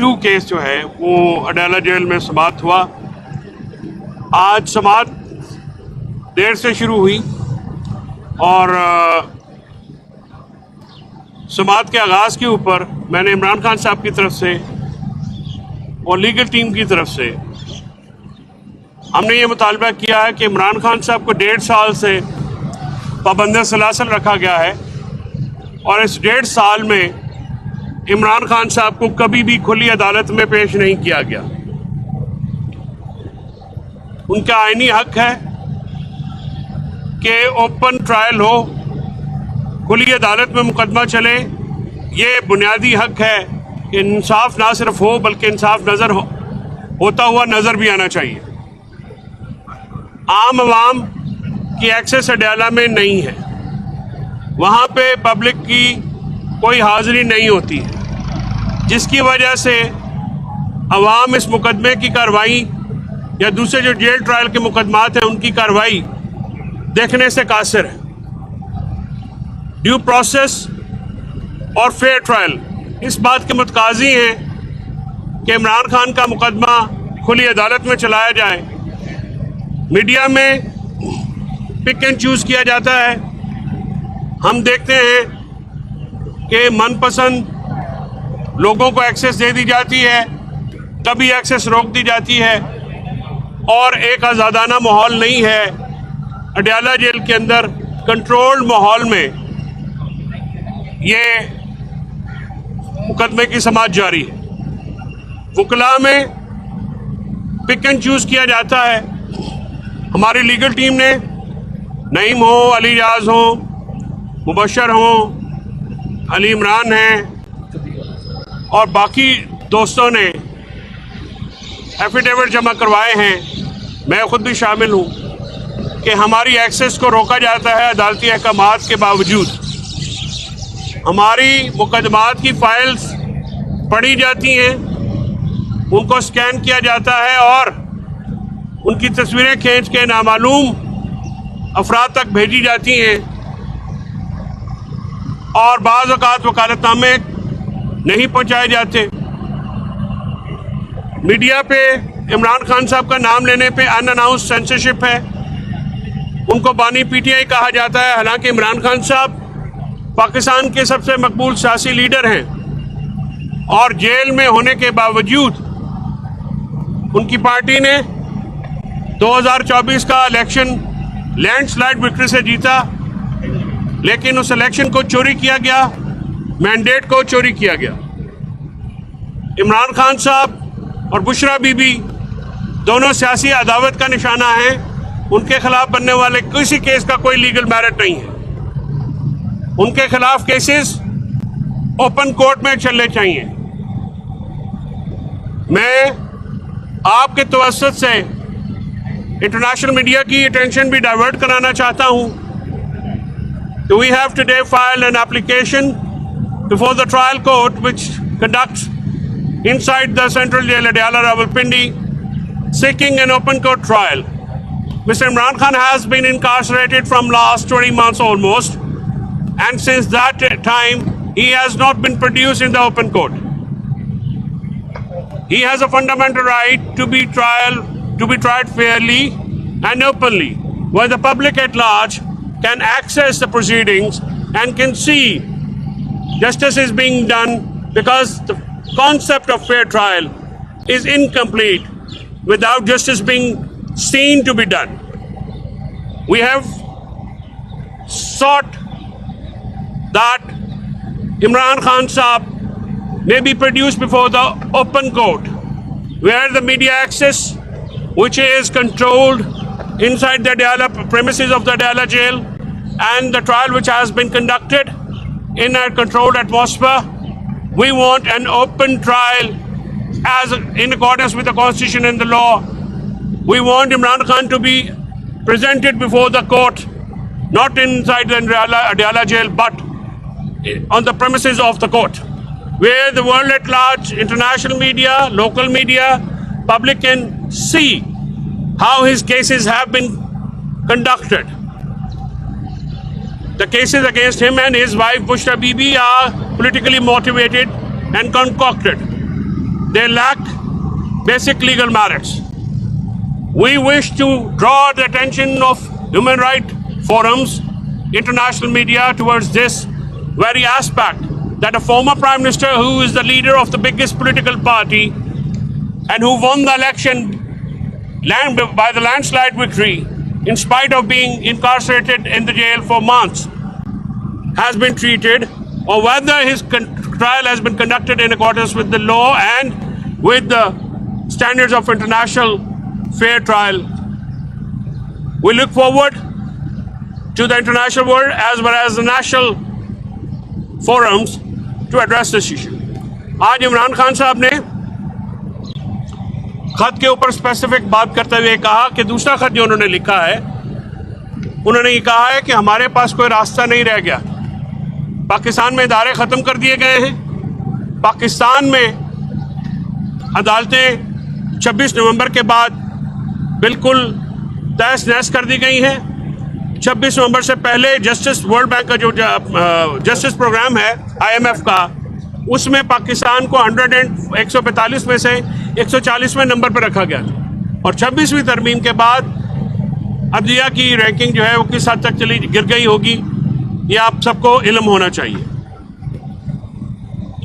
2 case جو ہے وہ اڈیالہ جیل میں سماعت ہوا. آج سماعت دیر سے شروع ہوئی اور سماعت کے آغاز کے اوپر میں نے عمران خان صاحب کی طرف سے اور لیگل ٹیم کی طرف سے ہم نے یہ مطالبہ کیا ہے کہ عمران خان صاحب کو 1.5 سال سے پابند سلاسل رکھا گیا ہے اور اس 1.5 سال میں عمران خان صاحب کو کبھی بھی کھلی عدالت میں پیش نہیں کیا گیا. ان کا آئینی حق ہے کہ اوپن ٹرائل ہو, کھلی عدالت میں مقدمہ چلے. یہ بنیادی حق ہے کہ انصاف نہ صرف ہو بلکہ انصاف ہوتا ہوا نظر بھی آنا چاہیے. عام عوام کی ایکسیس اڈیالہ میں نہیں ہے, وہاں پہ پبلک کی کوئی حاضری نہیں ہوتی ہے, جس کی وجہ سے عوام اس مقدمے کی کارروائی یا دوسرے جو جیل ٹرائل کے مقدمات ہیں ان کی کارروائی دیکھنے سے قاصر ہے. ڈیو پروسیس اور فیئر ٹرائل اس بات کے متقاضی ہیں کہ عمران خان کا مقدمہ کھلی عدالت میں چلایا جائے. میڈیا میں پک اینڈ چوز کیا جاتا ہے. ہم دیکھتے ہیں کہ من پسند لوگوں کو ایکسیس دے دی جاتی ہے, کبھی ایکسیس روک دی جاتی ہے, اور ایک آزادانہ ماحول نہیں ہے. اڈیالہ جیل کے اندر کنٹرولڈ ماحول میں یہ مقدمے کی سماعت جاری ہے. وکلاء میں پک اینڈ چوز کیا جاتا ہے. ہماری لیگل ٹیم نے نعیم ہو, علی ریاض ہوں, مبشر ہوں, علی عمران ہیں اور باقی دوستوں نے ایفیڈیوٹ جمع کروائے ہیں, میں خود بھی شامل ہوں, کہ ہماری ایکسیس کو روکا جاتا ہے عدالتی احکامات کے باوجود. ہماری مقدمات کی فائلز پڑھی جاتی ہیں, ان کو سکین کیا جاتا ہے اور ان کی تصویریں کھینچ کے نامعلوم افراد تک بھیجی جاتی ہیں, اور بعض اوقات وکالت نامے نہیں پہنچائے جاتے. میڈیا پہ عمران خان صاحب کا نام لینے پہ ان اناؤنس سینسرشپ ہے. ان کو بانی پی ٹی آئی کہا جاتا ہے, حالانکہ عمران خان صاحب پاکستان کے سب سے مقبول سیاسی لیڈر ہیں, اور جیل میں ہونے کے باوجود ان کی پارٹی نے 2024 کا الیکشن لینڈ سلائڈ وکٹری سے جیتا, لیکن اس الیکشن کو چوری کیا گیا, مینڈیٹ کو چوری کیا گیا. عمران خان صاحب اور بشرا بی بی دونوں سیاسی عداوت کا نشانہ ہیں. ان کے خلاف بننے والے کسی کیس کا کوئی لیگل میرٹ نہیں ہے. ان کے خلاف کیسز اوپن کورٹ میں چلنے چاہیے. میں آپ کے توسط سے انٹرنیشنل میڈیا کی اٹینشن بھی ڈائیورٹ کرانا چاہتا ہوں. We have today filed an application before the trial court which conducts inside the Central Jail Adyala Rawalpindi, seeking an open court trial. Mr. Imran Khan has been incarcerated from last 20 months almost, and since that time he has not been produced in the open court. He has a fundamental right to be tried fairly and openly, where the public at large can access the proceedings and can see justice is being done, because the concept of fair trial is incomplete without justice being seen to be done. We have sought that Imran Khan Saab may be produced before the open court, where the media access, which is controlled inside the Adyala premises of the Adyala jail, and the trial which has been conducted in a controlled atmosphere. We want an open trial as in accordance with the constitution and the law. We want Imran Khan to be presented before the court, not inside the Adyala jail, but on the premises of the court, where the world at large, international media, local media, public can see how his cases have been conducted. The cases against him and his wife Bushra Bibi are politically motivated and concocted. they lack basic legal merits. We wish to draw the attention of human rights forums, international media towards this very aspect, that a former Prime Minister who is the leader of the biggest political party and who won the election by the landslide victory, in spite of being incarcerated in the jail for months, has been treated, or whether his trial has been conducted in accordance with the law and with the standards of international fair trial. We look forward to the international world as well as the national forums to address this issue. आज इमरान खान साहब ने खत के ऊपर specific बात करते हुए कहा कि दूसरा खत जो उन्होंने लिखा है, उन्होंने ये कहा है कि हमारे पास कोई रास्ता नहीं रह गया, पाकिस्तान में इदारे ख़त्म कर दिए गए हैं, पाकिस्तान में अदालतें 26 नवंबर के बाद बिल्कुल तहस नहस कर दी गई हैं। 26 नवंबर से पहले जस्टिस वर्ल्ड बैंक का जो जस्टिस प्रोग्राम है IMF का, उसमें पाकिस्तान को 145 में से 140वें नंबर पर रखा गया था, और 26वीं तरमीम के बाद अदलिया की रैंकिंग जो है वो किस हद तक चली गिर गई होगी, ये आप सबको इल्म होना चाहिए।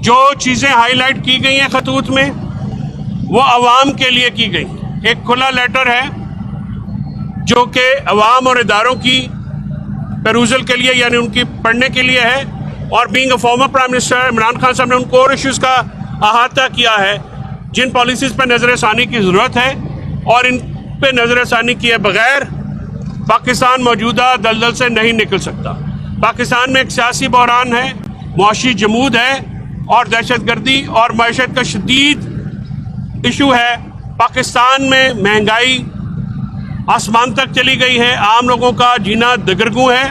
जो चीज़ें हाईलाइट की गई हैं खतूत में, वो अवाम के लिए की गई। एक खुला लेटर है जो कि अवाम और इदारों की पेरूजल के लिए, यानी उनकी पढ़ने के लिए है, और being a former prime minister Imran Khan साहब ने उन कोर इश्यूज़ का अहाता किया है जिन पॉलिसीज़ पर नज़र सानी की ज़रूरत है, और इन पे नज़र सानी किए बगैर पाकिस्तान मौजूदा दलदल से नहीं निकल सकता। पाकिस्तान में एक सियासी बहरान है, मुआशी जमूद है, और दहशतगर्दी और मईशत का शदीद इशू है। पाकिस्तान में महंगाई आसमान तक चली गई है, आम लोगों का जीना दगरगू है।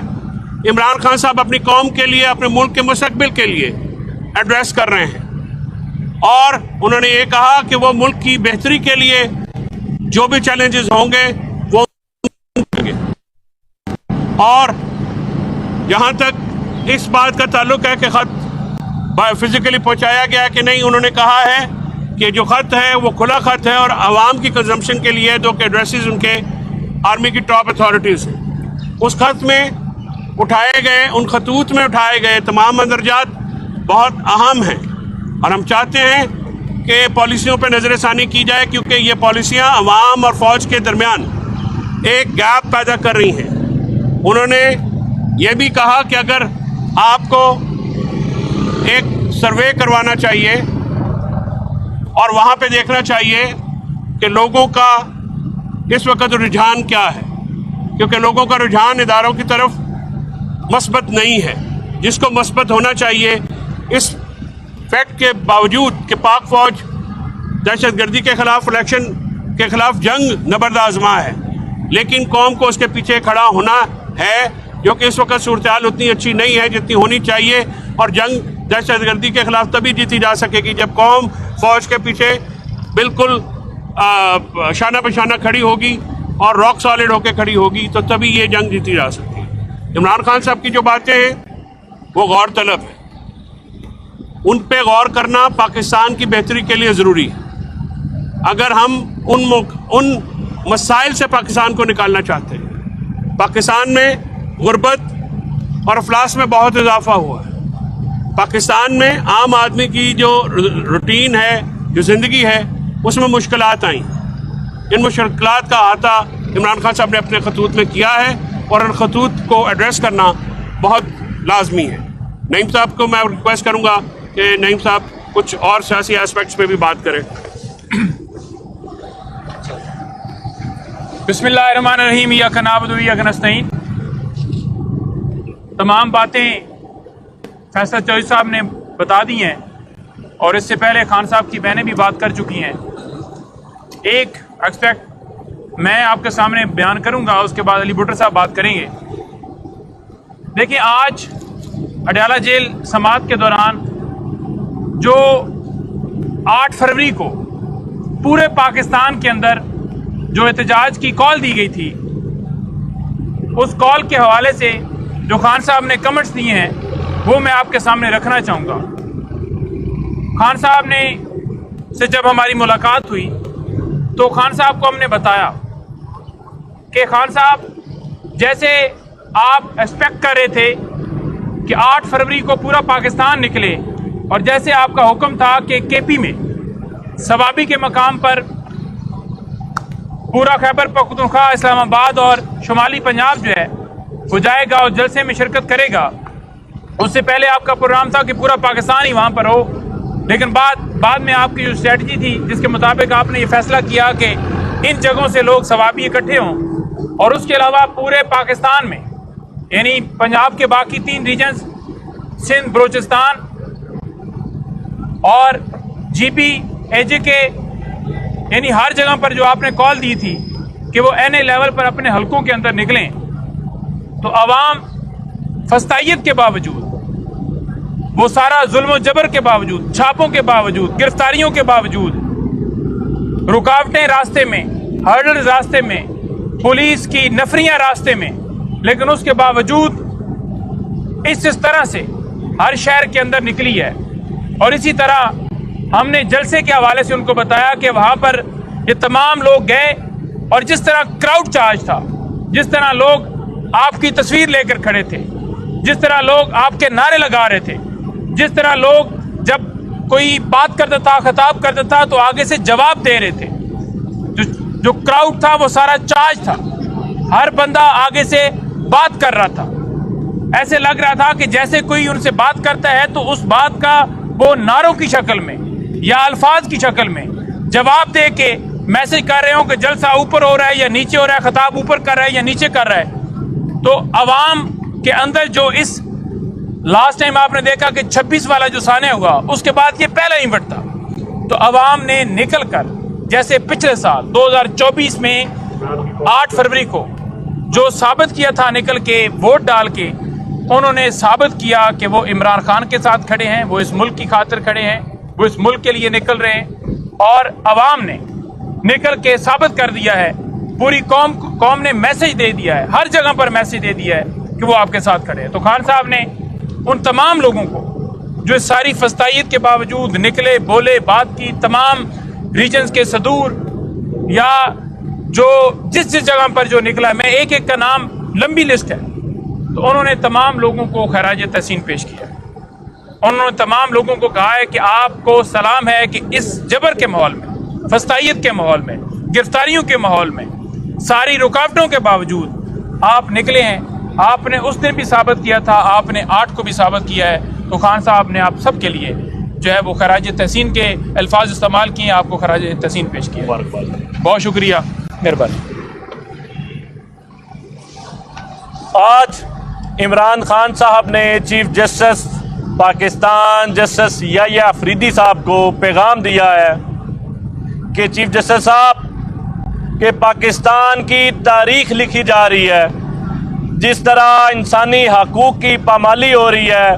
इमरान खान साहब अपनी कौम के लिए, अपने मुल्क के मुस्तकबिल के लिए एड्रेस कर रहे हैं, और उन्होंने ये कहा कि वो मुल्क की बेहतरी के लिए जो भी चैलेंजेस होंगे वो, और जहाँ तक इस बात का ताल्लुक है कि ख़त फिज़िकली पहुँचाया गया कि नहीं, उन्होंने कहा है कि जो ख़त है वो खुला ख़त है और आवाम की कंजम्पशन के लिए, जो कि एड्रेसेस उनके आर्मी की टॉप अथॉरिटीज़ हैं। उस ख़त में उठाए गए, उन खतूत में उठाए गए तमाम मंदरजात बहुत अहम हैं, और हम चाहते हैं कि पॉलिसियों पर नज़र सानी की जाए, क्योंकि ये पॉलिसियाँ अवाम और फ़ौज के दरमियान एक गैप पैदा कर रही हैं। उन्होंने ये भी कहा कि अगर आपको एक सर्वे करवाना चाहिए और वहाँ पे देखना चाहिए कि लोगों का इस वक्त रुझान क्या है, क्योंकि लोगों का रुझान इदारों की तरफ मस्बत नहीं है, जिसको मस्बत होना चाहिए। इस फैक्ट के बावजूद कि पाक फ़ौज दहशतगर्दी के ख़िलाफ़, इलेक्शन के ख़िलाफ़ जंग नबर्द आज़मा है, लेकिन कौम को उसके पीछे खड़ा होना है, जो कि इस वक्त सूरत हाल उतनी अच्छी नहीं है जितनी होनी चाहिए, और जंग दहशतगर्दी के ख़िलाफ़ तभी जीती जा सकेगी जब कौम फ़ौज के पीछे बिल्कुल शाना बशाना खड़ी होगी और रॉक सॉलिड होकर खड़ी होगी, तो तभी ये जंग जीती जा सकती है। इमरान खान साहब की जो बातें हैं वो गौर तलब है, उन पे गौर करना पाकिस्तान की बेहतरी के लिए ज़रूरी है। अगर हम उन मसाइल से पाकिस्तान को निकालना चाहते हैं, पाकिस्तान में गुर्बत और अफलास में बहुत इजाफा हुआ है, पाकिस्तान में आम आदमी की जो रूटीन है, जो ज़िंदगी है, उसमें मुश्किलात आई। इन मुश्किलात का अहाता इमरान खान साहब ने अपने खतूत में किया है, और उन खतूत को एड्रेस करना बहुत लाजमी है। नईम साहब को मैं रिक्वेस्ट करूँगा कि नईम साहब कुछ और सियासी एस्पेक्ट्स पे भी बात करें। बिस्मिल्लाहिर्रहमानिर्रहीम, इय्याका नअबुदु व इय्याका नस्तईन। तमाम बातें फैसल चौधरी साहब ने बता दी हैं, और इससे पहले खान साहब की बहनें भी बात कर चुकी हैं। एक एस्पेक्ट मैं आपके सामने बयान करूंगा, उसके बाद अली भुट्टर साहब बात करेंगे। देखिए, आज अडयाला जेल समाअत के दौरान जो 8 फरवरी को पूरे पाकिस्तान के अंदर जो एहतजाज की कॉल दी गई थी, उस कॉल के हवाले से जो खान साहब ने कमेंट्स दिए हैं वो मैं आपके सामने रखना चाहूँगा। खान साहब ने से जब हमारी मुलाकात हुई तो खान साहब को हमने बताया कि खान साहब, जैसे आप एक्सपेक्ट कर रहे थे कि 8 फरवरी को पूरा पाकिस्तान निकले और जैसे आपका हुक्म था कि केपी में सवाबी के मकाम पर पूरा खैबर पख्तूनख्वा, इस्लामाबाद और शुमाली पंजाब जो है वो जाएगा और जलसे में शिरकत करेगा, उससे पहले आपका प्रोग्राम था कि पूरा पाकिस्तान ही वहाँ पर हो। लेकिन बाद में आपकी जो स्ट्रेटजी थी जिसके मुताबिक आपने ये फैसला किया कि इन जगहों से लोग सवाबी इकट्ठे हों और उसके अलावा पूरे पाकिस्तान में यानी पंजाब के बाकी 3 रीजन्स, सिंध, बलूचिस्तान और जीपी, एजेके, यानी हर जगह पर जो आपने कॉल दी थी कि वो NA लेवल पर अपने हलकों के अंदर निकलें, तो अवाम फस्तायत के बावजूद, वो सारा जुल्म जबर के बावजूद, छापों के बावजूद, गिरफ्तारियों के बावजूद, रुकावटें रास्ते में, हर्डल रास्ते में, पुलिस की नफरियां रास्ते में, लेकिन उसके बावजूद इस तरह से हर शहर के अंदर निकली है। और इसी तरह हमने जलसे के हवाले से उनको बताया कि वहां पर ये तमाम लोग गए और जिस तरह क्राउड चार्ज था, जिस तरह लोग आपकी तस्वीर लेकर खड़े थे, जिस तरह लोग आपके नारे लगा रहे थे, जिस तरह लोग जब कोई बात करता था, खिताब करता था तो आगे से जवाब दे रहे थे, जो क्राउड था वो सारा चार्ज था, हर बंदा आगे से बात कर रहा था। ऐसे लग रहा था कि जैसे कोई उनसे बात करता है तो उस बात का वो नारों की शक्ल में या अल्फाज की शक्ल में जवाब दे के मैसेज कर रहे हो कि जलसा ऊपर हो रहा है या नीचे हो रहा है, खिताब ऊपर कर रहा है या नीचे कर रहा है। तो अवाम के अंदर जो इस लास्ट टाइम आपने देखा कि 26 वाला जो साने हुआ, उसके बाद ये पहला इवेंट था, तो अवाम ने निकल कर, जैसे पिछले साल 2024 में 8 फरवरी को जो साबित किया था, निकल के वोट डाल के उन्होंने साबित किया कि वो इमरान खान के साथ खड़े हैं, वो इस मुल्क की खातिर खड़े हैं, वो इस मुल्क के लिए निकल रहे हैं। और अवाम ने निकल के साबित कर दिया है, पूरी कौम ने मैसेज दे दिया है, हर जगह पर मैसेज दे दिया है कि वो आपके साथ खड़े हैं। तो खान साहब ने उन तमाम लोगों को जो इस सारी फस्तायत के बावजूद निकले, बोले, बात की, तमाम रीजन्स के सदूर या जो जिस जगह पर जो निकला, मैं एक एक का नाम, लंबी लिस्ट है, तो उन्होंने तमाम लोगों को खराज तहसीन पेश किया। उन्होंने तमाम लोगों को कहा है कि आपको सलाम है कि इस जबर के माहौल में, फस्तायत के माहौल में, गिरफ्तारियों के माहौल में, सारी रुकावटों के बावजूद आप निकले हैं। आपने उस दिन भी साबित किया था, आपने 8 को भी साबित किया है। तो खान साहब ने आप सब के लिए जो है वो खराज तहसीन के अल्फाज इस्तेमाल किए, आपको खराज तहसीन पेश किया। बहुत शुक्रिया, मेहरबानी। आज इमरान खान साहब ने chief justice Pakistan justice Yahya Afridi साहब को पैगाम दिया है कि चीफ जस्टिस साहब के पाकिस्तान की तारीख लिखी जा रही है, जिस तरह इंसानी हकूक़ की पामाली हो रही है,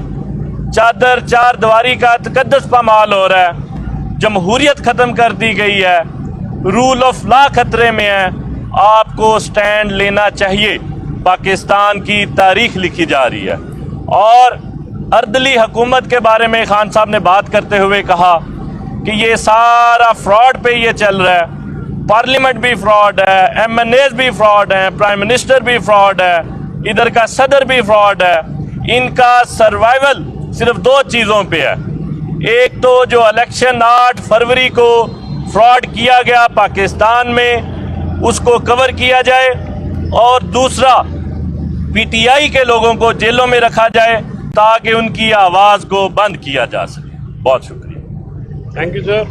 चादर चार दीवारी का तकद्दुस पामाल हो रहा है, जमहूरियत ख़त्म कर दी गई है, रूल ऑफ लॉ खतरे में है, आपको स्टैंड लेना चाहिए। पाकिस्तान की तारीख लिखी जा रही है। और अर्दली हुकूमत के बारे में खान साहब ने बात करते हुए कहा कि ये सारा फ्रॉड पे ये चल रहा है, पार्लियामेंट भी फ्रॉड है, MNAs भी फ्रॉड है, प्राइम मिनिस्टर भी फ्रॉड है, इधर का सदर भी फ्रॉड है। इनका सर्वाइवल सिर्फ 2 चीज़ों पे है, एक तो जो इलेक्शन 8 फरवरी को फ्रॉड किया गया पाकिस्तान में, उसको कवर किया जाए, और दूसरा PTI के लोगों को जेलों में रखा जाए ताकि उनकी आवाज़ को बंद किया जा सके। बहुत शुक्रिया। Thank you sir.